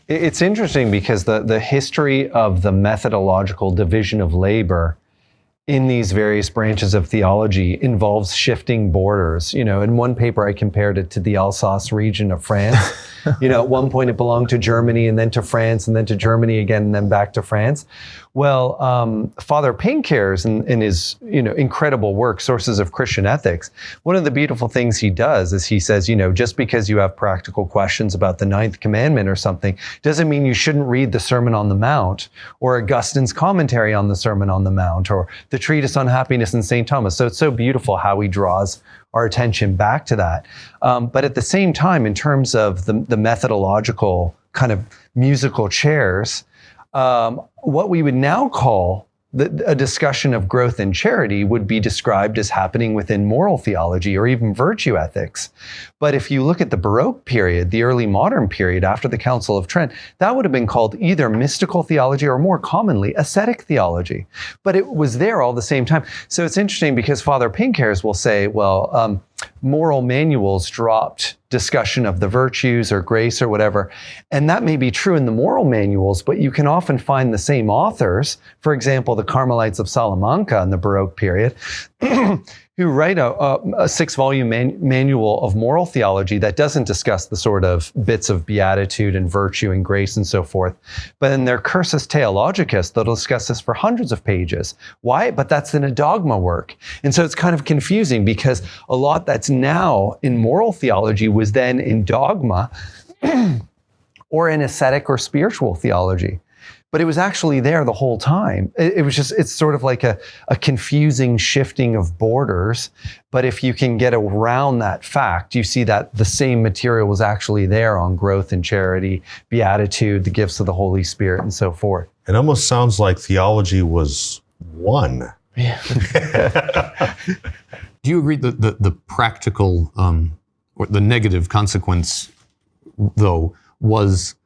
It's interesting because the history of the methodological division of labor in these various branches of theology involves shifting borders. In one paper I compared it to the Alsace region of France. At one point it belonged to Germany, and then to France, and then to Germany again, and then back to France. Well, Father Pincares in his incredible work, Sources of Christian Ethics, one of the beautiful things he does is he says, just because you have practical questions about the ninth commandment or something, doesn't mean you shouldn't read the Sermon on the Mount, or Augustine's commentary on the Sermon on the Mount, or the Treatise on Happiness in St. Thomas. So it's so beautiful how he draws our attention back to that. But at the same time, in terms of the methodological kind of musical chairs, what we would now call a discussion of growth in charity would be described as happening within moral theology or even virtue ethics. But if you look at the Baroque period, the early modern period after the Council of Trent, that would have been called either mystical theology or more commonly ascetic theology. But it was there all the same time. So it's interesting because Father Pincares will say, well, moral manuals dropped discussion of the virtues or grace or whatever. And that may be true in the moral manuals, but you can often find the same authors, for example, the Carmelites of Salamanca in the Baroque period, who write a 6-volume manual of moral theology that doesn't discuss the sort of bits of beatitude and virtue and grace and so forth. But in their Cursus Theologicus, they'll discuss this for hundreds of pages. Why? But that's in a dogma work. And so it's kind of confusing because a lot that's now in moral theology was then in dogma or in ascetic or spiritual theology. But it was actually there the whole time. It's sort of like a confusing shifting of borders. But if you can get around that fact, you see that the same material was actually there on growth and charity, beatitude, the gifts of the Holy Spirit, and so forth. It almost sounds like theology was one. Yeah. Do you agree that the practical or the negative consequence, though, was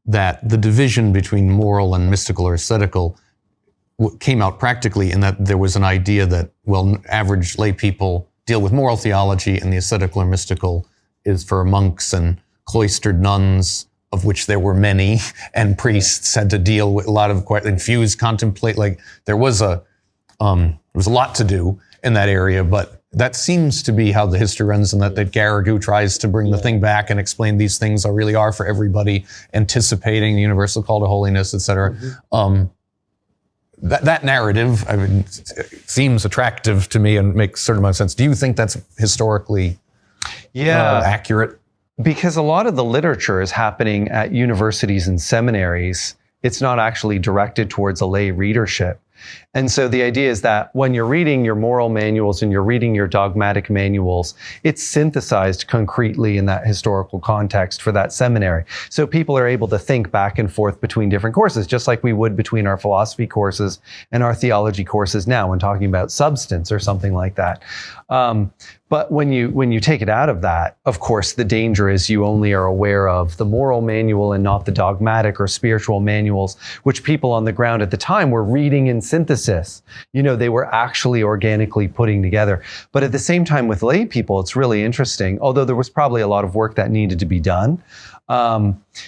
that the division between moral and mystical or ascetical came out practically in that there was an idea that, well, average lay people deal with moral theology and the ascetical or mystical is for monks and cloistered nuns, of which there were many, and priests had to deal with a lot of infuse, contemplate, like there was a lot to do in that area, but that seems to be how the history runs, and that Garrigou tries to bring the thing back and explain these things really are for everybody, anticipating the universal call to holiness, etc. That narrative, seems attractive to me and makes a certain amount of sense. Do you think that's historically accurate? Because a lot of the literature is happening at universities and seminaries. It's not actually directed towards a lay readership. And so the idea is that when you're reading your moral manuals and you're reading your dogmatic manuals, it's synthesized concretely in that historical context for that seminary. So people are able to think back and forth between different courses, just like we would between our philosophy courses and our theology courses now when talking about substance or something like that. But when you take it out of that, of course, the danger is you only are aware of the moral manual and not the dogmatic or spiritual manuals, which people on the ground at the time were reading in synthesis. They were actually organically putting together. But at the same time with lay people, it's really interesting, although there was probably a lot of work that needed to be done.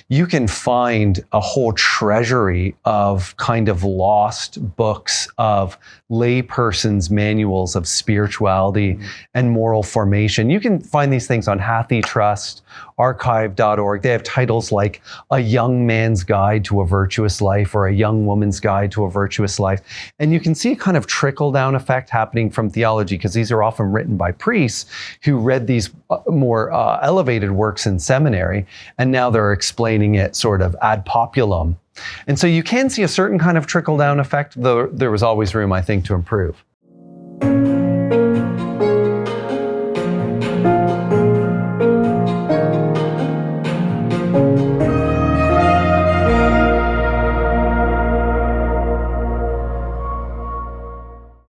You can find a whole treasury of kind of lost books of laypersons' manuals of spirituality and moral formation. You can find these things on Hathi Trust, archive.org. They have titles like A Young Man's Guide to a Virtuous Life or A Young Woman's Guide to a Virtuous Life. And you can see a kind of trickle-down effect happening from theology, because these are often written by priests who read these more elevated works in seminary, and now they're explaining it sort of ad populum. And so you can see a certain kind of trickle-down effect, though there was always room, I think, to improve.